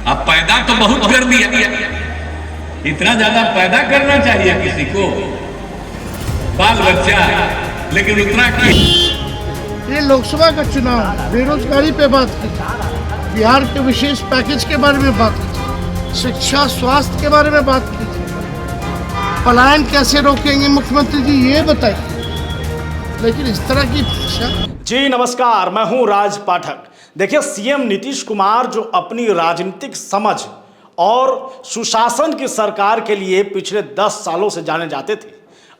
अब पैदा तो बहुत कर दिया, इतना ज्यादा पैदा करना चाहिए किसी को, बाल बच्चा, लेकिन उतना ये लोकसभा का चुनाव बेरोजगारी पे बात की, बिहार के विशेष पैकेज के बारे में बात की, शिक्षा स्वास्थ्य के बारे में बात की, पलायन कैसे रोकेंगे मुख्यमंत्री जी ये बताइए, लेकिन इस तरह की भाषा। जी नमस्कार, मैं हूं राज पाठक। देखिए, सीएम नीतीश कुमार जो अपनी राजनीतिक समझ और सुशासन की सरकार के लिए पिछले 10 सालों से जाने जाते थे,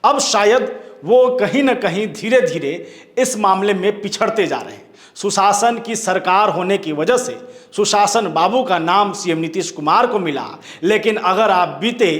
अब शायद वो कहीं ना कहीं धीरे धीरे इस मामले में पिछड़ते जा रहे हैं। सुशासन की सरकार होने की वजह से सुशासन बाबू का नाम सीएम नीतीश कुमार को मिला, लेकिन अगर आप बीते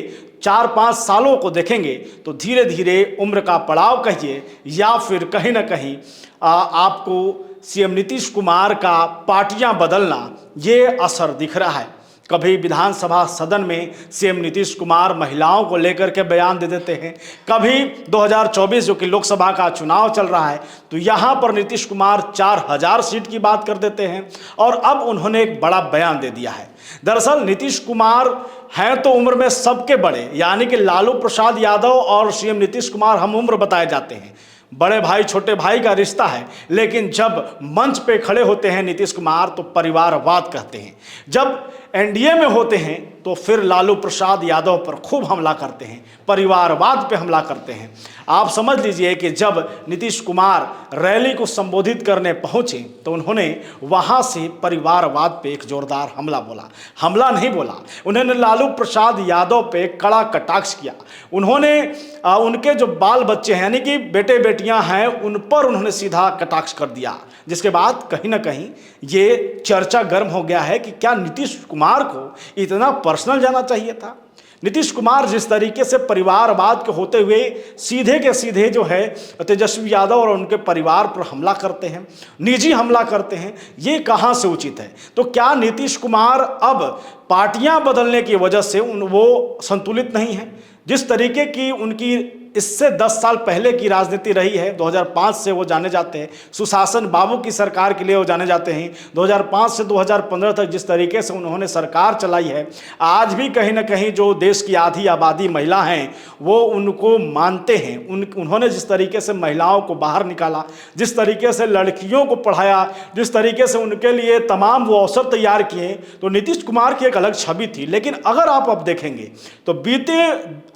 4-5 सालों को देखेंगे तो धीरे धीरे उम्र का पड़ाव कहिए या फिर कहीं ना कहीं आपको सीएम नीतीश कुमार का पार्टियां बदलना ये असर दिख रहा है। कभी विधानसभा सदन में सीएम नीतीश कुमार महिलाओं को लेकर के बयान दे देते हैं, कभी 2024 जो कि लोकसभा का चुनाव चल रहा है तो यहाँ पर नीतीश कुमार 4000 सीट की बात कर देते हैं, और अब उन्होंने एक बड़ा बयान दे दिया है। दरअसल नीतीश कुमार हैं तो उम्र में सबके बड़े, यानी कि लालू प्रसाद यादव और सीएम नीतीश कुमार हम उम्र बताए जाते हैं, बड़े भाई छोटे भाई का रिश्ता है, लेकिन जब मंच पे खड़े होते हैं नीतीश कुमार तो परिवारवाद कहते हैं, जब एनडीए में होते हैं तो फिर लालू प्रसाद यादव पर खूब हमला करते हैं, परिवारवाद पे हमला करते हैं। आप समझ लीजिए कि जब नीतीश कुमार रैली को संबोधित करने पहुंचे तो उन्होंने वहां से परिवारवाद पे एक जोरदार हमला बोला, हमला नहीं बोला, उन्होंने लालू प्रसाद यादव पे कड़ा कटाक्ष किया। उन्होंने उनके जो बाल बच्चे हैं यानी कि बेटे बेटियां हैं उन पर उन्होंने सीधा कटाक्ष कर दिया, जिसके बाद कहीं ना कहीं ये चर्चा गर्म हो गया है कि क्या नीतीश कुमार को इतना पर्सनल जाना चाहिए था। नीतीश कुमार जिस तरीके से परिवारवाद के होते हुए सीधे के सीधे जो है तेजस्वी यादव और उनके परिवार पर हमला करते हैं, निजी हमला करते हैं, ये कहाँ से उचित है। तो क्या नीतीश कुमार अब पार्टियां बदलने की वजह से वो संतुलित नहीं है। जिस तरीके की उनकी इससे 10 साल पहले की राजनीति रही है, 2005 से वो जाने जाते हैं, सुशासन बाबू की सरकार के लिए वो जाने जाते हैं, 2005 से 2015 तक जिस तरीके से उन्होंने सरकार चलाई है, आज भी कहीं ना कहीं जो देश की आधी आबादी महिला हैं वो उनको मानते हैं। उन्होंने जिस तरीके से महिलाओं को बाहर निकाला, जिस तरीके से लड़कियों को पढ़ाया, जिस तरीके से उनके लिए तमाम वो अवसर तैयार किए, तो नीतीश कुमार की एक अलग छवि थी। लेकिन अगर आप अब देखेंगे तो बीते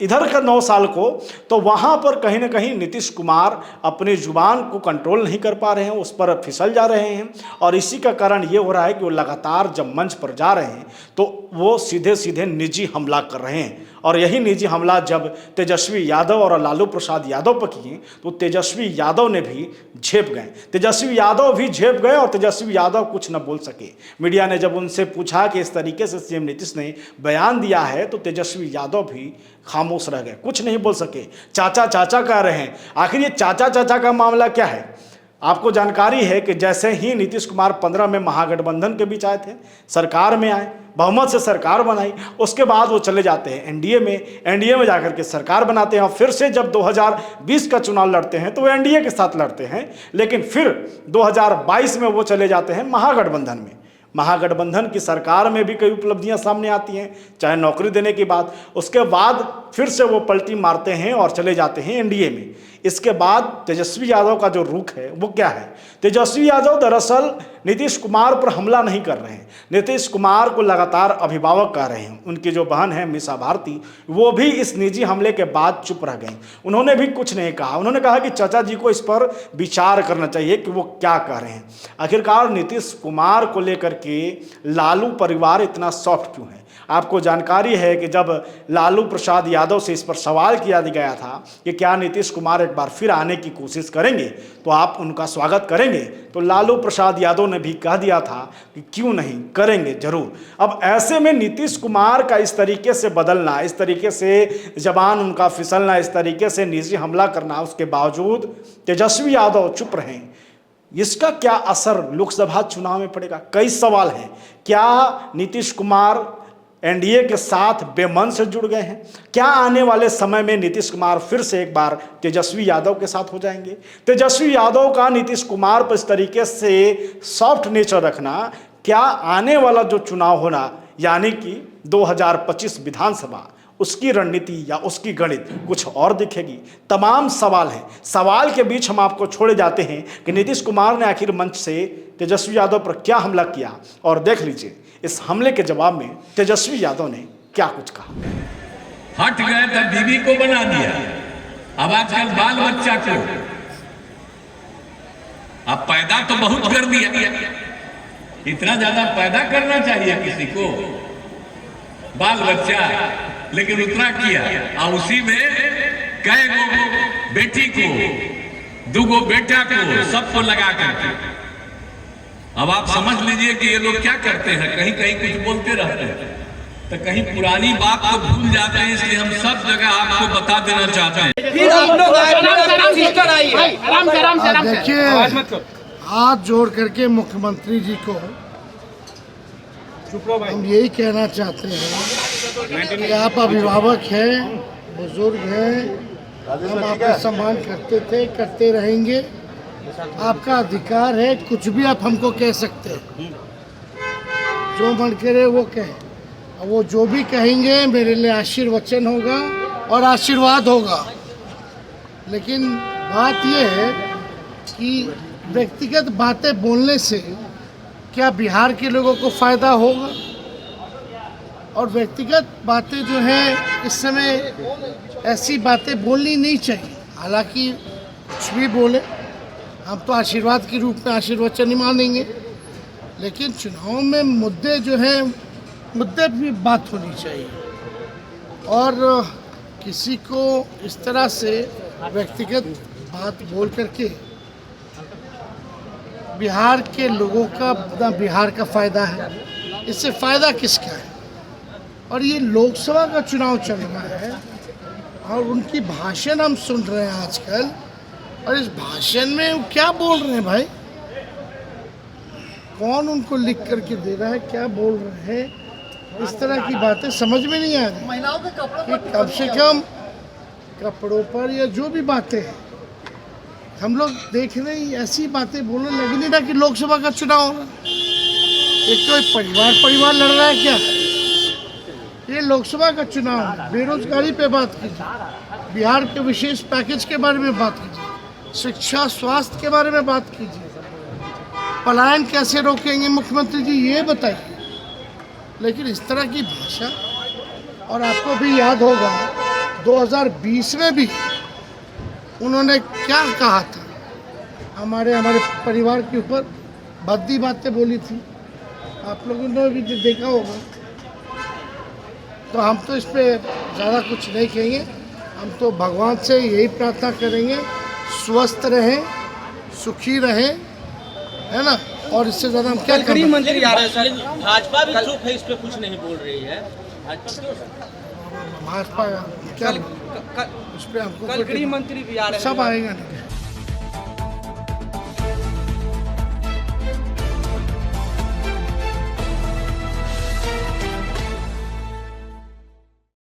इधर का 9 साल को तो वहां पर कहीं ना कहीं नीतीश कुमार अपनी जुबान को कंट्रोल नहीं कर पा रहे हैं, उस पर फिसल जा रहे हैं, और इसी का कारण ये हो रहा है कि वो लगातार जब मंच पर जा रहे हैं तो वो सीधे सीधे निजी हमला कर रहे हैं। और यही निजी हमला जब तेजस्वी यादव और लालू प्रसाद यादव पर किए तो तेजस्वी यादव ने भी झेप गए, तेजस्वी यादव भी झेप गए और तेजस्वी यादव कुछ न बोल सके। मीडिया ने जब उनसे पूछा कि इस तरीके से सीएम नीतीश ने बयान दिया है तो तेजस्वी यादव भी खामोश रह गए, कुछ नहीं बोल सके। चाचा चाचा कह रहे हैं, आखिर ये चाचा चाचा का मामला क्या है। आपको जानकारी है कि जैसे ही नीतीश कुमार 15 में महागठबंधन के बीच आए थे, सरकार में आए, बहुमत से सरकार बनाई, उसके बाद वो चले जाते हैं एनडीए में जाकर के सरकार बनाते हैं, और फिर से जब 2020 का चुनाव लड़ते हैं तो वो एनडीए के साथ लड़ते हैं, लेकिन फिर 2022 में वो चले जाते हैं महागठबंधन में। महागठबंधन की सरकार में भी कई उपलब्धियां सामने आती हैं, चाहे नौकरी देने की बात, उसके बाद फिर से वो पलटी मारते हैं और चले जाते हैं एनडीए में। इसके बाद तेजस्वी यादव का जो रुख है वो क्या है। तेजस्वी यादव दरअसल नीतीश कुमार पर हमला नहीं कर रहे हैं, नीतीश कुमार को लगातार अभिभावक कह रहे हैं। उनकी जो बहन है मीसा भारती, वो भी इस निजी हमले के बाद चुप रह गई, उन्होंने भी कुछ नहीं कहा। उन्होंने कहा कि चाचा जी को इस पर विचार करना चाहिए कि वो क्या कह रहे हैं। आखिरकार नीतीश कुमार को लेकर के लालू परिवार इतना सॉफ्ट क्यों है। आपको जानकारी है कि जब लालू प्रसाद यादव से इस पर सवाल किया गया था कि क्या नीतीश कुमार एक बार फिर आने की कोशिश करेंगे तो आप उनका स्वागत करेंगे, तो लालू प्रसाद यादव ने भी कह दिया था कि क्यों नहीं, करेंगे जरूर। अब ऐसे में नीतीश कुमार का इस तरीके से बदलना, इस तरीके से जबान उनका फिसलना, इस तरीके से निजी हमला करना, उसके बावजूद तेजस्वी यादव चुप रहें, इसका क्या असर लोकसभा चुनाव में पड़ेगा। कई सवाल हैं। क्या नीतीश कुमार एनडीए के साथ बेमन से जुड़ गए हैं? क्या आने वाले समय में नीतीश कुमार फिर से एक बार तेजस्वी यादव के साथ हो जाएंगे? तेजस्वी यादव का नीतीश कुमार पर इस तरीके से सॉफ्ट नेचर रखना, क्या आने वाला जो चुनाव होना यानी कि 2025 विधानसभा, उसकी रणनीति या उसकी गणित कुछ और दिखेगी। तमाम सवाल हैं। सवाल के बीच हम आपको छोड़े जाते हैं कि नीतीश कुमार ने आखिर मंच से तेजस्वी यादव पर क्या हमला किया, और देख लीजिए इस हमले के जवाब में तेजस्वी यादव ने क्या कुछ कहा। हट गए तो बीवी को बना दिया, अब आजकल बाल बच्चा को अब पैदा तो बहुत कर दिया। इतना ज्यादा पैदा करना चाहिए किसी को, बाल बच्चा, लेकिन उतना किया। और उसी में कई गो बेटी को, दुगो बेटा को, सबको लगा करके। अब आप समझ लीजिए कि ये लोग क्या करते हैं, कहीं कहीं कुछ बोलते रहते हैं तो कहीं पुरानी बात को भूल जाते हैं। इसलिए हम सब जगह आपको बता देना चाहते हैं। देखिए, हाथ जोड़ करके मुख्यमंत्री जी को हम यही कहना चाहते हैं कि आप अभिभावक हैं, बुजुर्ग हैं, हम आपका सम्मान करते थे, करते रहेंगे। आपका अधिकार है, कुछ भी आप हमको कह सकते हैं, जो मन करे वो कहें। वो जो भी कहेंगे मेरे लिए आशीर्वचन होगा और आशीर्वाद होगा। लेकिन बात यह है कि व्यक्तिगत बातें बोलने से क्या बिहार के लोगों को फ़ायदा होगा? और व्यक्तिगत बातें जो हैं इस समय ऐसी बातें बोलनी नहीं चाहिए। हालांकि कुछ भी बोले, हम तो आशीर्वाद के रूप में आशीर्वचन ही मानेंगे, लेकिन चुनाव में मुद्दे जो हैं, मुद्दे भी बात होनी चाहिए। और किसी को इस तरह से व्यक्तिगत बात बोल करके बिहार के लोगों का ना बिहार का फ़ायदा है, इससे फ़ायदा किसका है? और ये लोकसभा का चुनाव चल रहा है और उनकी भाषण हम सुन रहे हैं आजकल, और इस भाषण में वो क्या बोल रहे हैं भाई? कौन उनको लिख करके दे रहा है, क्या बोल रहे हैं? इस तरह की बातें समझ में नहीं आ रही। महिलाओं के कपड़ों पर कम से कम कपड़ों पर या जो भी बातें हैं, हम लोग देख रहे हैं ऐसी बातें बोलने लगी नहीं ना कि लोकसभा का चुनाव हो रहा है। एक तो परिवार लड़ रहा है क्या? ये लोकसभा का चुनाव है। बेरोजगारी पे बात कीजिए, बिहार के विशेष पैकेज के बारे में बात कीजिए, शिक्षा स्वास्थ्य के बारे में बात कीजिए, पलायन कैसे रोकेंगे मुख्यमंत्री जी ये बताइए। लेकिन इस तरह की भाषा, और आपको भी याद होगा 2020 में भी उन्होंने क्या कहा था, हमारे परिवार के ऊपर भद्दी बातें बोली थी, आप लोगों ने भी देखा होगा। तो हम तो इस पे ज़्यादा कुछ नहीं कहेंगे, हम तो भगवान से यही प्रार्थना करेंगे स्वस्थ रहें, सुखी रहें, है ना। और इससे ज़्यादा हम क्या करें? गृह मंत्री आ रहे हैं सर, भाजपा भी चुप है, इस पे कुछ नहीं बोल रही है। भाजपा क्या उस पर हमको कल गृह मंत्री भी आ रहे हैं, सब आएगा नहीं।